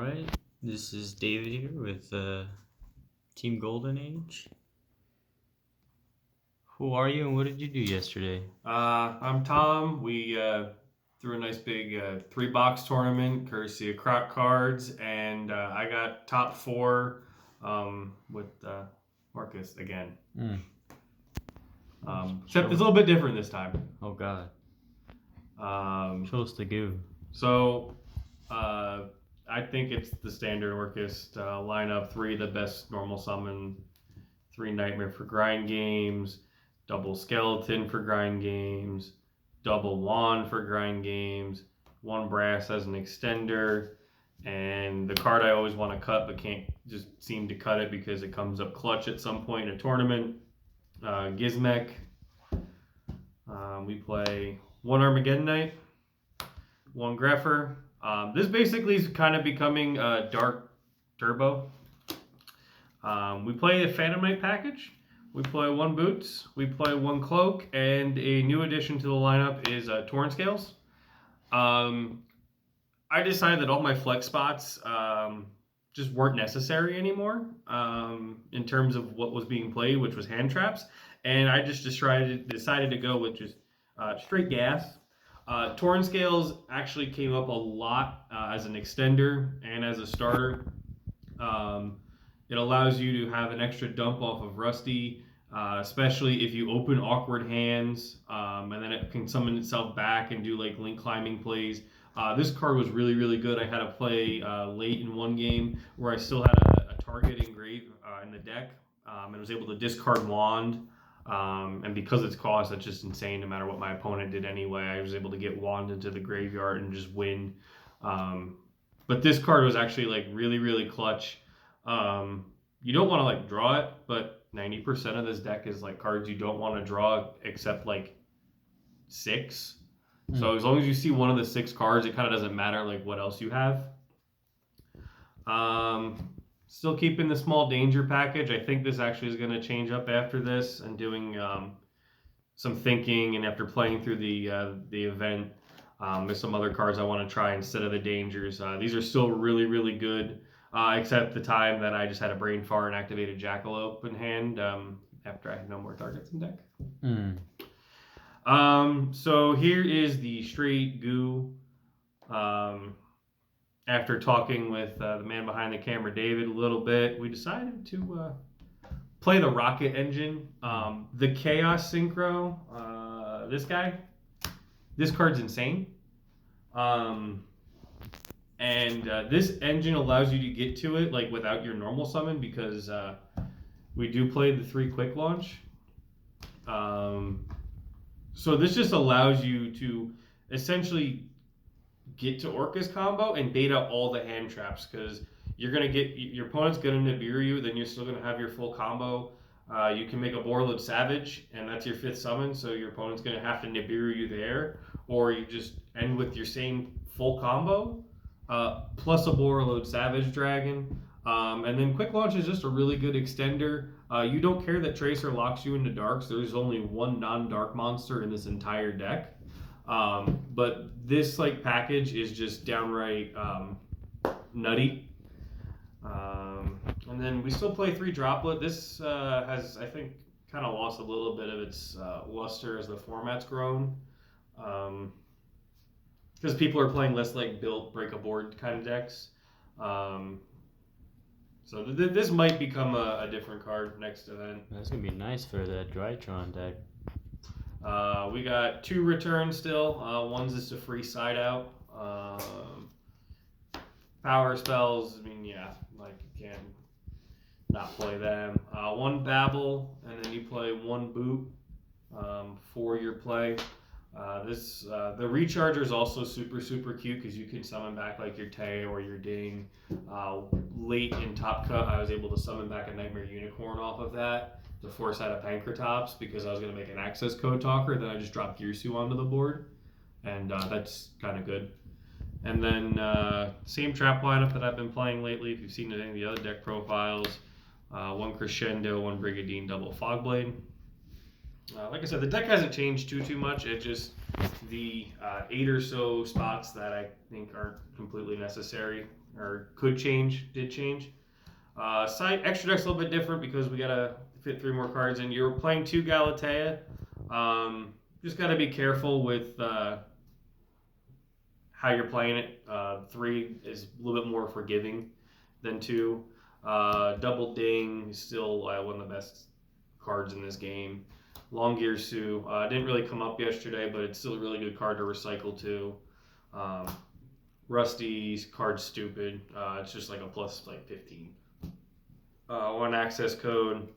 Alright, this is David here with Team Golden Age. Who are you and what did you do yesterday? I'm Tom. We threw a nice big 3-box tournament courtesy of Croc Cards, and I got top 4 with Orcust again. Except it's a little bit different this time. Oh god. Show us the goo. So I think it's the standard Orcust lineup: 3 the best normal summon, 3 Nightmare for grind games, double Skeleton for grind games, double Wand for grind games, 1 Brass as an extender, and the card I always want to cut but can't just seem to cut it because it comes up clutch at some point in a tournament, Gizmek. We play 1 Armageddon Knight, 1 Greffer. This basically is kind of becoming a Dark Turbo. We play a Phantom Knight package. We play 1 Boots. We play 1 Cloak, and a new addition to the lineup is Torn Scales. I decided that all my flex spots just weren't necessary anymore in terms of what was being played, which was hand traps, and I just decided to go with just straight gas. Torn Scales actually came up a lot as an extender and as a starter. It allows you to have an extra dump off of Rusty, especially if you open awkward hands, and then it can summon itself back and do like link climbing plays. This card was really, really good. I had to play late in one game where I still had a target engraved in the deck, and was able to discard Wand. And because it's cost, that's just insane. No matter what my opponent did anyway, I was able to get Wand into the graveyard and just win. But this card was actually like really, really clutch. You don't want to like draw it, but 90% of this deck is like cards you don't want to draw except like 6. So as long as you see one of the 6 cards, it kind of doesn't matter like what else you have. Still keeping the small danger package. I think this actually is going to change up after this, and doing some thinking, and after playing through the event, there's some other cards I want to try instead of the dangers. These are still really, really good, except the time that I just had a brain fart and activated Jackalope in hand after I had no more targets in deck. So here is the straight goo. After talking with the man behind the camera, David, a little bit, we decided to play the Rocket Engine. The Chaos Synchro, this guy, this card's insane. And this engine allows you to get to it like without your normal summon, because we do play the 3 quick launch. So this just allows you to essentially get to Orcust combo and bait out all the hand traps, because you're gonna get your opponent's gonna Nibiru you, then you're still gonna have your full combo. You can make a Warlord Savage, and that's your 5th summon, so your opponent's gonna have to Nibiru you there, or you just end with your same full combo plus a Warlord Savage Dragon. And then Quick Launch is just a really good extender. You don't care that Tracer locks you into darks. There's only 1 non-dark monster in this entire deck. But this like package is just downright nutty. And then we still play 3 Droplet. This has, I think, kind of lost a little bit of its luster as the format's grown. Because people are playing less like build break a board kind of decks. So this might become a different card next event. That's gonna be nice for the Drytron deck. We got 2 returns still. One's just a free side out. Power spells, I mean, yeah, like you can not play them. 1 Babble, and then you play 1 Boot for your play. The Recharger is also super, super cute because you can summon back like your Tay or your Ding. Late in Top Cut, I was able to summon back a Nightmare Unicorn off of that to force out a Pankratops because I was going to make an access code talker. Then I just dropped Gearsu onto the board, and that's kind of good. And then same trap lineup that I've been playing lately. If you've seen any of the other deck profiles, 1 Crescendo, 1 Brigadine, double Fogblade. Like I said, the deck hasn't changed too much. It just the 8 or so spots that I think aren't completely necessary or did change. Side extra deck's a little bit different because we gotta fit 3 more cards in. You're playing 2 Galatea. Just gotta be careful with how you're playing it. 3 is a little bit more forgiving than 2. Double Ding is still one of the best cards in this game. Long Gear Sue didn't really come up yesterday, but it's still a really good card to recycle to. Rusty's card's stupid. It's just like a plus like 15. 1 access code.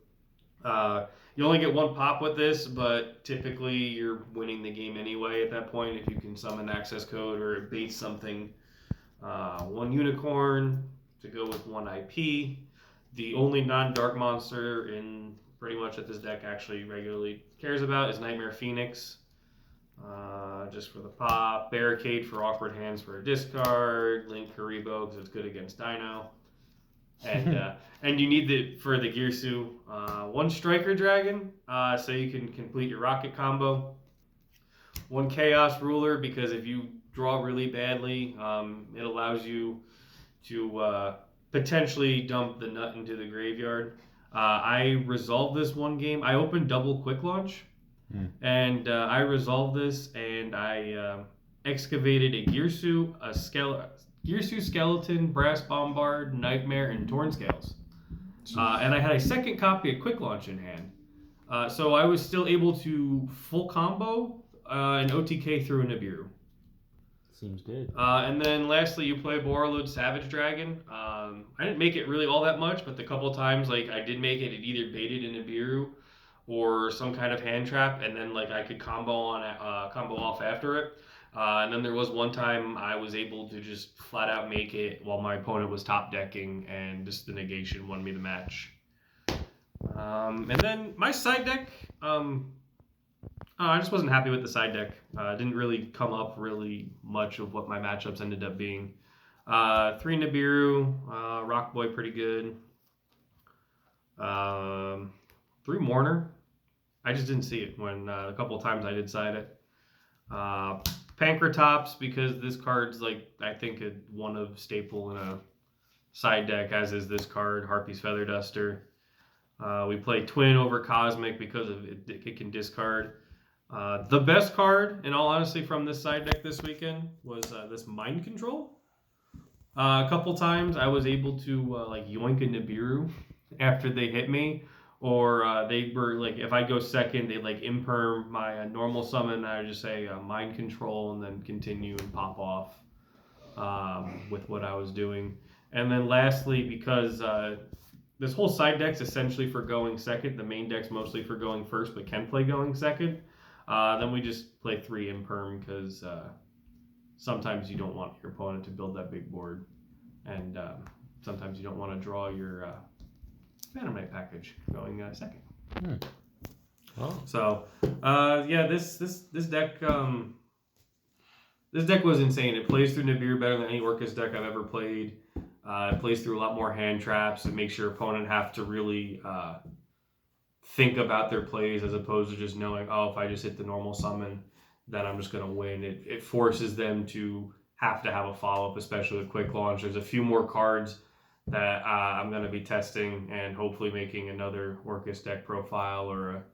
You only get 1 pop with this, but typically you're winning the game anyway at that point if you can summon access code or bait something. 1 unicorn to go with 1 IP. The only non-dark monster in pretty much that this deck actually regularly cares about is Nightmare Phoenix. Just for the pop. Barricade for awkward hands for a discard. Link Karibo because it's good against Dino. And you need for the Girsu 1 Striker Dragon so you can complete your rocket combo. 1 Chaos Ruler because if you draw really badly, it allows you to potentially dump the nut into the graveyard. I resolved this one game. I opened double quick launch, and I resolved this, and I excavated a Girsu, Girsu Skeleton, Brass Bombard, Nightmare, and Torn Scales. And I had a second copy of Quick Launch in hand. So I was still able to full combo an OTK through a Nibiru. Seems good. And then lastly, you play Borreload Savage Dragon. I didn't make it really all that much, but the couple of times like I did make it, it either baited in Nibiru or some kind of hand trap, and then like I could combo off after it. And then there was one time I was able to just flat out make it while my opponent was top decking, and just the negation won me the match. And then my side deck, I just wasn't happy with the side deck. Didn't really come up really much of what my matchups ended up being. 3 Nibiru, Rock Boy pretty good. 3 Mourner. I just didn't see it when a couple of times I did side it. Pankratops because this card's like I think one of staple in a side deck, as is this card, Harpy's Feather Duster. We play Twin over Cosmic because of it can discard. The best card, in all honesty, from this side deck this weekend was this Mind Control. A couple times I was able to like yoink a Nibiru after they hit me, or they were like, if I go second, they like imperm my normal summon, and I would just say Mind Control and then continue and pop off with what I was doing. And then lastly, because this whole side deck's essentially for going second, the main deck's mostly for going first, but can play going second. Then we just play 3 imperm because sometimes you don't want your opponent to build that big board, and sometimes you don't want to draw your Phantom Knight package going second. Oh. So yeah, this deck this deck was insane. It plays through Nibiru better than any Orcust deck I've ever played. It plays through a lot more hand traps and makes your opponent have to really think about their plays as opposed to just knowing, oh, if I just hit the normal summon, then I'm just going to win. It forces them to have a follow-up, especially with Quick Launch. There's a few more cards that I'm going to be testing and hopefully making another Orcust deck profile or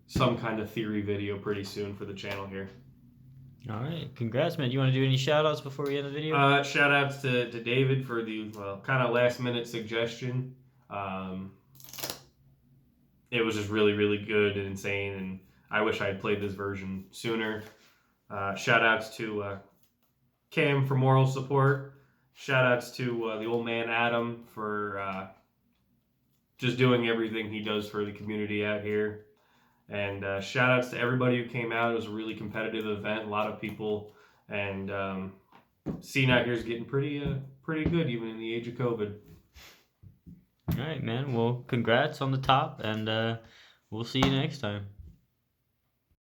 some kind of theory video pretty soon for the channel here. All right, congrats, man. You want to do any shout-outs before we end the video? Shout-outs to David for the kind of last-minute suggestion. It was just really, really good and insane, and I wish I had played this version sooner. Shout-outs to Cam for moral support. Shout-outs to the old man Adam for just doing everything he does for the community out here. And shout-outs to everybody who came out. It was a really competitive event, a lot of people, and scene out here is getting pretty good, even in the age of COVID. All right, man. Well, congrats on the top, and we'll see you next time.